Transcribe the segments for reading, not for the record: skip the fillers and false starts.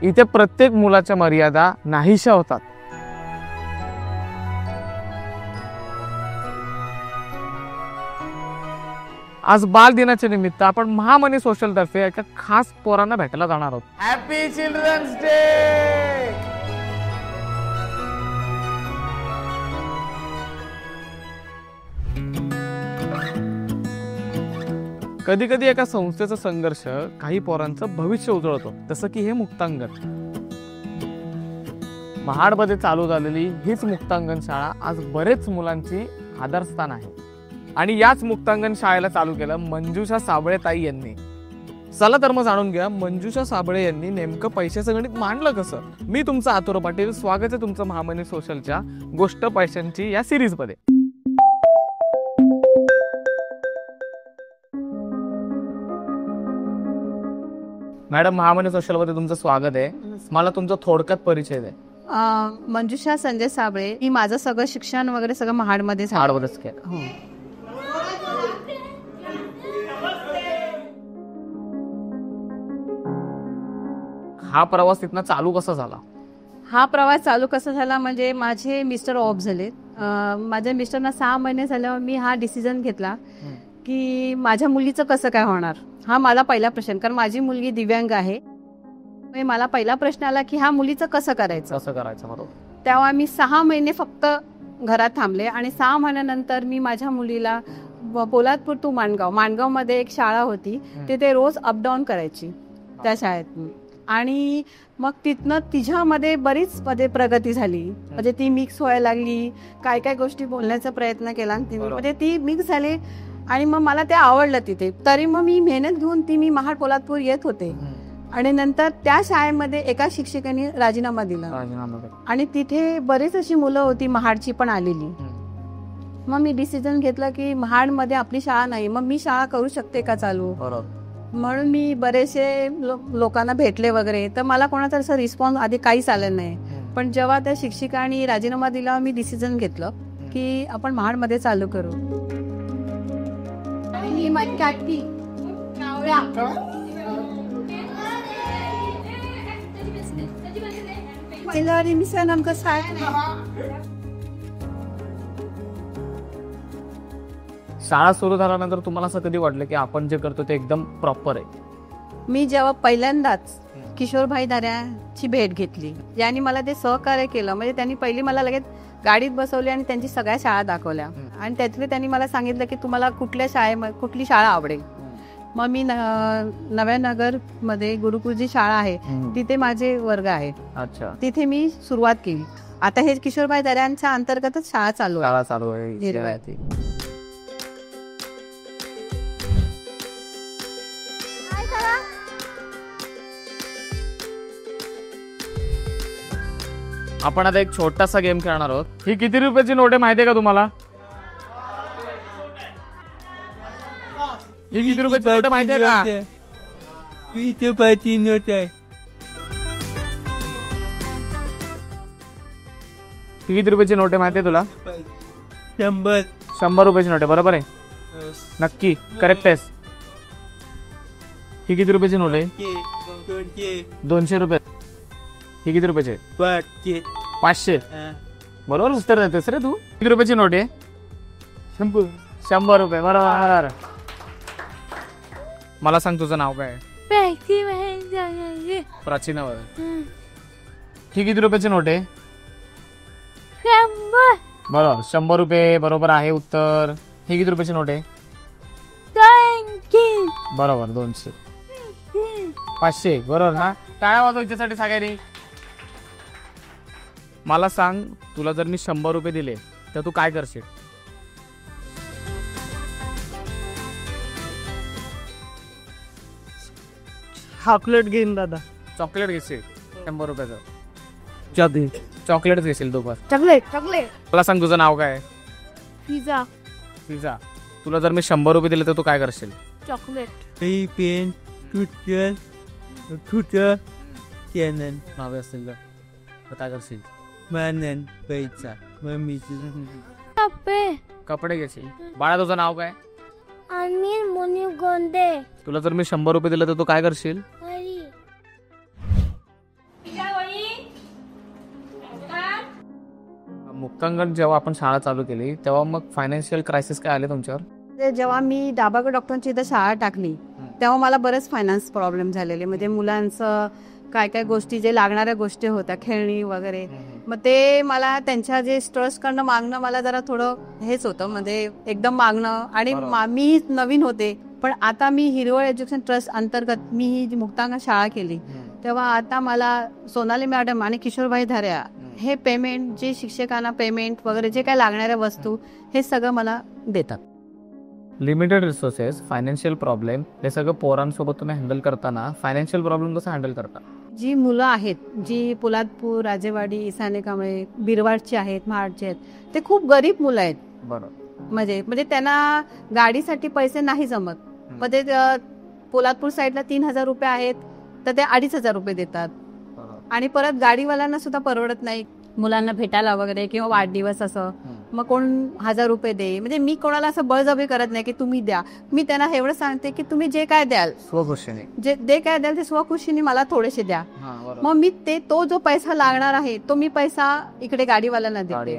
इथे प्रत्येक मुलाच्या मर्यादा नाहीशा होतात. आज बाल दिनाच्या निमित्त आपण महामनी सोशल तर्फे एका खास पोरांना भेटायला जाणार आहोत. Happy children's day. कधी कधी एका संस्थेचा संघर्ष काही पोरांचं भविष्य उजळतो, जसं की हे मुक्तांगण. महाडमध्ये चालू झालेली हीच मुक्तांगण शाळा आज बरेच मुलांची आधारस्थान आहे. आणि याच मुक्तांगण शाळेला चालू केलं मंजुषा साबळे ताई यांनी. चला तर मग जाणून घ्या मंजुषा साबळे यांनी नेमकं पैशाचं गणित मांडलं कसं. मी तुमचा आतुर पाटील, स्वागत आहे तुमचं महामनी सोशलच्या गोष्ट पैशांची या सिरीज मध्ये. मॅडम, महामनी सोशल मध्ये तुमचं स्वागत आहे. मला तुमचा थोडक्यात परिचय द्या. मंजुषा संजय साबळे. मी माझं सगळं शिक्षण वगैरे सगळं महाडमध्ये महाडमध्येच केलं. हो. हा प्रवास तिथनं चालू कसा झाला? हा प्रवास चालू कसा झाला म्हणजे माझे मिस्टर ऑफ झाले. माझ्या मिस्टरना 6 महिने झाल्यावर मी हा डिसिजन घेतला की माझ्या मुलीचं कसं काय होणार. हा मला पहिला प्रश्न, कारण माझी मुलगी दिव्यांग आहे. मला पहिला प्रश्न आला की ह्या मुलीचं कसं करायचं. बरोबर. तेव्हा मी 6 महिने फक्त घरात थांबले आणि 6 महिन्यानंतर मी माझ्या मुलीला पोलादपूर टू माणगाव मध्ये एक शाळा होती, तिथे रोज अपडाऊन करायची त्या शाळेत. आणि मग तिथनं तिच्यामध्ये बरीच प्रगती झाली. म्हणजे ती मिक्स व्हायला लागली, काय काय गोष्टी बोलण्याचा प्रयत्न केला म्हणजे ती मिक्स झाली. आणि मग मला ते आवडलं तिथे. तरी मग मी मेहनत घेऊन मी महाड पोलादपूर येत होते. आणि नंतर त्या शाळेमध्ये एका शिक्षकांनी राजीनामा दिला आणि तिथे बरेच अशी मुलं होती महाडची पण आलेली. मग मी डिसिजन घेतलं की महाडमध्ये आपली शाळा नाही, मग मी शाळा करू शकते का चालू. म्हणून मी बरेचसे लोकांना भेटले वगैरे, तर मला कोणाचा असं रिस्पॉन्स आधी काहीच आलं नाही. पण जेव्हा त्या शिक्षकांनी राजीनामा दिला मी डिसिजन घेतलं की आपण महाडमध्ये चालू करू. शाळा सुरू झाल्यानंतर तुम्हाला असं कधी वाटलं की आपण जे करतो ते एकदम प्रॉपर आहे? मी जेव्हा पहिल्यांदाच किशोरभाई धाऱ्याची भेट घेतली, ज्यांनी मला ते सहकार्य केलं. म्हणजे त्यांनी पहिली मला लगेच गाडीत बसवली आणि त्यांची सगळ्या शाळा दाखवल्या. आणि त्यातले त्यांनी मला सांगितलं की तुम्हाला कुठली शाळा आवडेल. मग मी नव्या नगर मध्ये गुरुकुलची शाळा आहे, तिथे माझे वर्ग आहेत. अच्छा. तिथे मी सुरुवात केली. आता हे किशोरभाई दऱ्यांच्या अंतर्गतच शाळा चालू आहे. आपण आता एक छोटासा गेम खेळणार आहोत. ही किती रुपयाची नोट आहे माहितीये का तुम्हाला? ही किती रुपयाची नोट माहितीये का? 20 रुपयाची नोट आहे. किती रुपयाची नोट आहे माहितीये तुला? 100 रुपयाची नोट आहे. बरोबर आहे? नक्की करेक्ट आहेस. ही किती रुपयाची नोट आहे? 200 रुपये. ही किती रुपयाची? 500. बरोबर उत्तर देतेस रे तू. किती रुपयाची नोट आहे? 100 रुपये. बरोबर. मला सांग तुझं नाव काय? प्राचीना. ही किती रुपयाची नोट आहे? 100. बरोबर. 100 रुपये बरोबर आहे उत्तर. ही किती रुपयाची नोट आहे? 200. बरोबर. 200. 500. बरोबर ना? टाळ्या वाजव याच्यासाठी सगळ्यांनी. मला सांग, तुला जर मी 100 रुपये दिले तर तू काय करशील? चॉकलेट घेईन दादा. चॉकलेट घेशील 100 रुपयाचं? चॉकलेट घेशील तू बस. चॉकलेट. मला सांग तुझं नाव काय? पिझ्झा. तुला जर मी 100 रुपये दिले तर तू काय करशील? चॉकलेट. पेन, चॅनल नावे असतील तर काय करशील? मानन, पैसा, मम्मीची. कपडे घेशील. बाळा तुझं नाव काय? अनिल मुनी गोंदे. तुला जर मी 100 रुपये दिले तर तू काय करशील? मुक्तांगण जेव्हा आपण शाळा चालू केली तेव्हा मग फायनान्शियल क्रायसिस काय आले तुमच्यावर? ते जेव्हा मी दाभागड डॉक्टरांची इथं शाळा टाकली तेव्हा मला बरेच फायनान्स प्रॉब्लेम झालेले. म्हणजे मुलांचं काय काय गोष्टी जे लागणाऱ्या गोष्टी होत्या, खेळणी वगैरे, मग ते मला त्यांच्या जे ट्रस्ट करणं मागणं मला जरा थोडं हेच होतं, म्हणजे एकदम मागणं. आणि मी नवीन होते, पण आता मी हिरवळ एज्युकेशन ट्रस्ट अंतर्गत मी ही जी मुक्तांगण शाळा केली तेव्हा आता मला सोनाली मॅडम आणि किशोरभाई धाऱ्या हे पेमेंट, जे शिक्षकांना पेमेंट वगैरे जे काय लागणाऱ्या वस्तू, हे सगळं मला देतात. लिमिटेड रिसोर्सेस, फायनान्शियल प्रॉब्लेम, हे सगळं पोरांसोबत तुम्ही हँडल करताना फायनान्शियल प्रॉब्लेम कसं हँडल करता? जी मुलं आहेत, जी पोलादपूर, राजेवाडी, इसाने कांबळे, बिरवाडची आहेत, महाडची आहेत, ते खूप गरीब मुलं आहेत. बरोबर. म्हणजे त्यांना गाडीसाठी पैसे नाही जमत. मग ते पोलादपूर साईडला 3,000 रुपये आहेत तर ते 2,500 रुपये देतात. आणि परत गाडीवाल्यांना सुद्धा परवडत नाही मुलांना भेटायला वगैरे किंवा वाढदिवस असं, मग कोण 1,000 रुपये दे. म्हणजे मी कोणाला असं बळजबरी करत नाही की तुम्ही द्या. मी त्यांना एवढं सांगते की तुम्ही जे काय द्याल, स्वखुशीने जे काय द्याल ते स्वखुशीने मला थोडेसे द्या. मग मी तो जो पैसा लागणार आहे तो मी पैसा इकडे गाडीवाल्यांना देते.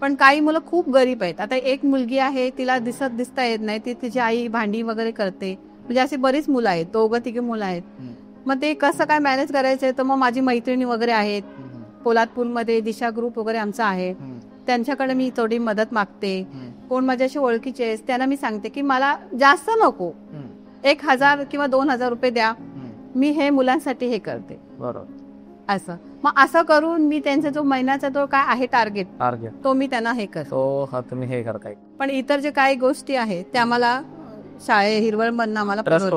पण काही मुलं खूप गरीब आहेत. आता एक मुलगी आहे, तिला दिसता येत नाही, ती तिची आई भांडी वगैरे करते. म्हणजे अशी बरीच मुलं आहेत, 2-3 मुलं आहेत. मग ते कसं काय मॅनेज करायचंय, तर मग माझी मैत्रिणी वगैरे आहेत पोलादपूरमध्ये, दिशा ग्रुप वगैरे आमचा आहे, त्यांच्याकडे मी थोडी मदत मागते. कोण माझ्याशी ओळखीचे आहेत त्यांना मी सांगते की मला जास्त नको, 1,000 किंवा 2,000 रुपये द्या, मी हे मुलांसाठी हे करते. बरोबर. असं मग असं करून मी त्यांचा जो महिन्याचा जो काय आहे टार्गेट तो मी त्यांना हे करतो. तुम्ही हे करताय. पण इतर जे काही गोष्टी आहेत त्या मला हिरवळ मधनं आम्हाला ट्रस्ट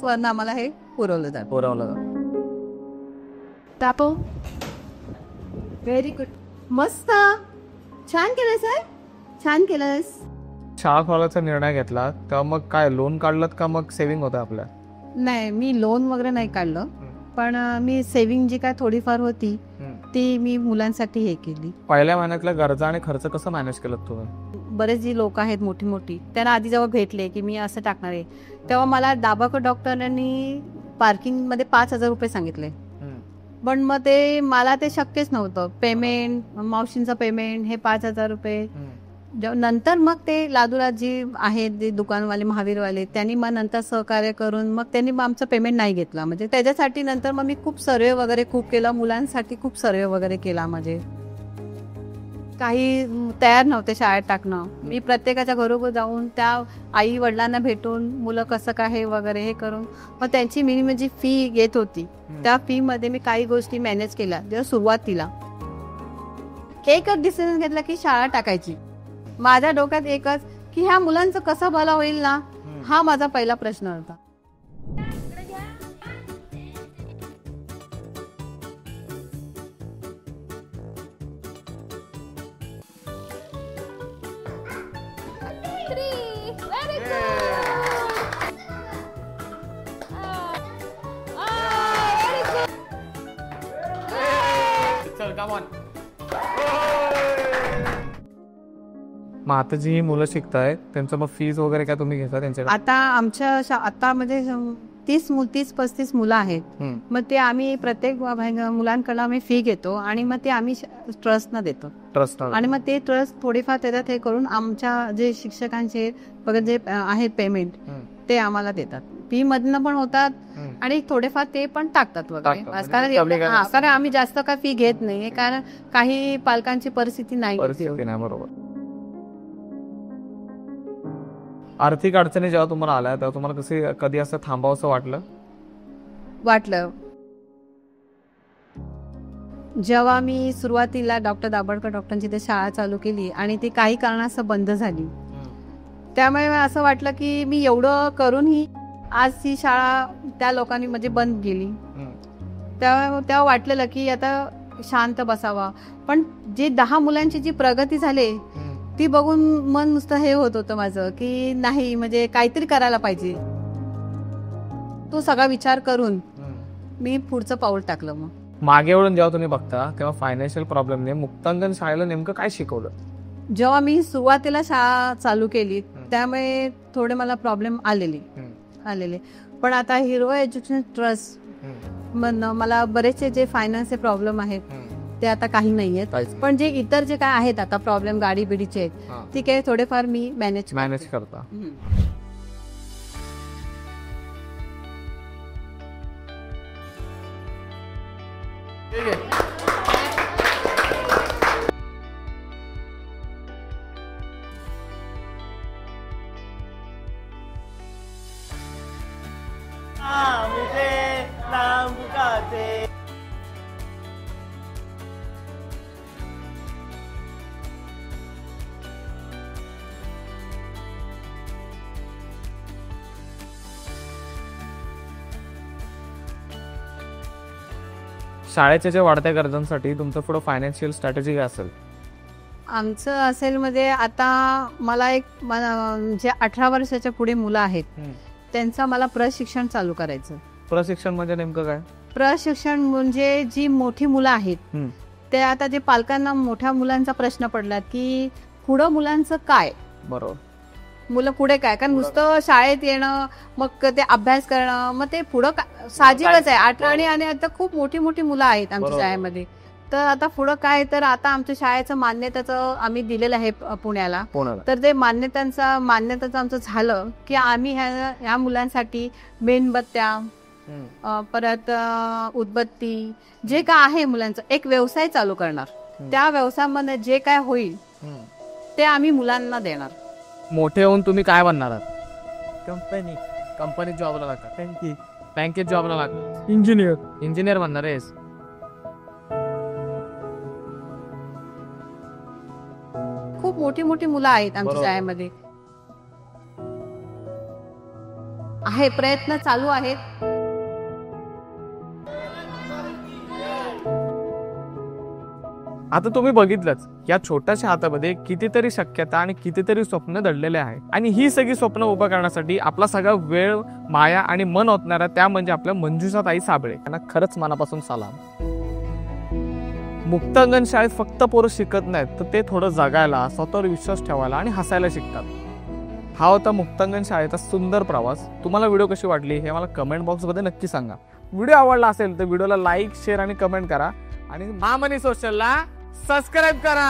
वरनं आम्हाला हे पुरवलं जातं. टापो व्हेरी गुड, मस्त, छान केलं सर, छान केलंस. शाळा खोलायचा निर्णय घेतला तेव्हा मग काय लोन काढलं का मग सेव्हिंग होतं आपल्या? नाही, मी लोन वगैरे नाही काढलं, पण मी सेव्हिंग जी काय थोडीफार होती ती मी मुलांसाठी हे केली. पहिल्या महिन्यातल्या गरजा आणि खर्च कसं मॅनेज केलं तुम्ही? बरेच जी लोक आहेत मोठी मोठी, त्यांना आधी जेव्हा भेटले की मी असं टाकणार आहे तेव्हा मला दाभागड डॉक्टरांनी पार्किंग मध्ये 5,000 रुपये सांगितले. पण मग ते मला ते शक्यच नव्हतं. पेमेंट, मावशींचं पेमेंट, हे 5,000 रुपये. नंतर मग ते लादूला जी आहेत जे दुकानवाले, महावीरवाले, त्यांनी मग नंतर सहकार्य करून मग त्यांनी आमचं पेमेंट नाही घेतलं. म्हणजे त्याच्यासाठी नंतर मग मी खूप सर्वे वगैरे खूप केला, मुलांसाठी खूप सर्वे वगैरे केला. म्हणजे काही तयार नव्हते शाळेत टाकणं. मी प्रत्येकाच्या घरोघर जाऊन त्या आई वडिलांना भेटून मुलं कसं काय हे वगैरे हे करून मग त्यांची मिनिमम जी फी येत होती त्या फी मध्ये मी काही गोष्टी मॅनेज केल्या. जेव्हा सुरुवातीला एकच डिसिजन घेतला की शाळा टाकायची. माझ्या डोक्यात एकच की ह्या मुलांचं कसं भलं होईल ना, हा माझा पहिला प्रश्न होता. मग आता जी मुलं शिकतायत त्यांचं मग फीज वगैरे काय तुम्ही घेता त्यांच्याकडे? आता आमच्या आता म्हणजे 30-35 मुलं आहेत. मग ते आम्ही प्रत्येक मुलांकडे आम्ही फी घेतो आणि मग ते आम्ही ट्रस्टना देतो. आणि मग ते ट्रस्ट थोडीफार त्याच्यात हे करून आमच्या जे शिक्षकांचे वगैरे जे आहेत पेमेंट ते आम्हाला देतात. फी मधनं पण होतात आणि थोडेफार ते पण टाकतात वगैरे. कारण आम्ही जास्त काय फी घेत नाही, कारण काही पालकांची परिस्थिती नाही. बरोबर. आर्थिक अडचणी जेव्हा तुम्हाला आल्या तेव्हा तुम्हाला कधी असं थांबावंसं वाटलं? जेव्हा मी सुरुवातीला डॉक्टर दाभोळकर डॉक्टरांची ते शाळा चालू केली आणि ती काही कारणास्तव बंद झाली, त्यामुळे असं वाटलं की मी एवढं करूनही आज ही शाळा त्या लोकांनी म्हणजे बंद केली. तेव्हा वाटलेलं की आता शांत बसावा. पण जे 10 मुलांची जी प्रगती झाली ती बघून मन नुसतं हे होत होतं माझं की नाही, म्हणजे काहीतरी करायला पाहिजे. तो सगळा विचार करून मी पुढचं पाऊल टाकलं. मग मागे वळून जेव्हा तुम्ही बघता तेव्हा फायनान्शियल प्रॉब्लेमने मुक्तांगण शाळेला नेमकं काय शिकवलं? जेव्हा मी सुरुवातीला शाळा चालू केली त्यामुळे थोडे मला प्रॉब्लेम आलेले, पण आता हिरवळ एज्युकेशन ट्रस्ट मधनं मला बरेचसे जे फायनान्सचे प्रॉब्लेम आहेत ते आता काही नाहीयेत. काहीच पण जे इतर जे काय आहेत आता प्रॉब्लेम गाडी बिडीचे आहेत हा. ठीक आहे, थोडेफार मी मॅनेज मॅनेज करता. ठीक आहे. शाळेच्या ज्या वाढत्या गरजांसाठी तुमचं पुढं फायनान्शियल स्ट्रॅटेजी काय असेल? आमचं असेल म्हणजे आता मला जे 18 वर्षाच्या पुढे मुलं आहेत त्यांचं मला प्रशिक्षण चालू करायचं. प्रशिक्षण म्हणजे नेमकं काय? प्रशिक्षण म्हणजे जी मोठी मुलं आहेत ते आता जे पालकांना मोठ्या मुलांचा प्रश्न पडला की पुढं मुलांचं काय, बरोबर, मुलं पुढे काय, कारण नुसतं शाळेत येणं मग ते अभ्यास करणं मग ते पुढं साहजिकच आहे. 18 आणि आता खूप मोठी मोठी मुलं आहेत आमच्या शाळेमध्ये, तर आता पुढं काय, तर आता आमच्या शाळेचं मान्यताचं आम्ही दिलेलं आहे पुण्याला, तर ते मान्यताचं आमचं झालं की आम्ही ह्या मुलांसाठी मेणबत्त्या परत उदबत्ती जे काय आहे मुलांचं एक व्यवसाय चालू करणार. त्या व्यवसायामध्ये जे काय होईल ते आम्ही मुलांना देणार. मोठे होऊन तुम्ही काय बनणार आहात? कंपनीत जॉबला लागतात, बँकेत बँकेत जॉबला लागतात, इंजिनियर बनणार आहेस? खूप मोठी मोठी मुलं आहेत आमच्या शाळेमध्ये. आहे, प्रयत्न चालू आहेत. आता तुम्ही बघितलंच या छोट्याशा हातामध्ये कितीतरी शक्यता आणि कितीतरी स्वप्न दडलेले आहेत, आणि ही सगळी स्वप्न उभं करण्यासाठी आपला सगळा वेळ, माया आणि मन ओतणारा त्या म्हणजे आपल्या मंजुषा ताई साबळे यांना खरंच मनापासून सलाम. मुक्तांगण शाळेत फक्त पोरं शिकत नाहीत, तर ते थोडं जगायला, स्वतःवर विश्वास ठेवायला आणि हसायला शिकतात. हा होता मुक्तांगण शाळेचा सुंदर प्रवास. तुम्हाला व्हिडिओ कशी वाटली हे मला कमेंट बॉक्समध्ये नक्की सांगा. व्हिडिओ आवडला असेल तर व्हिडिओला लाईक, शेअर आणि कमेंट करा, आणि मामनी सोशलला सबस्क्राईब करा.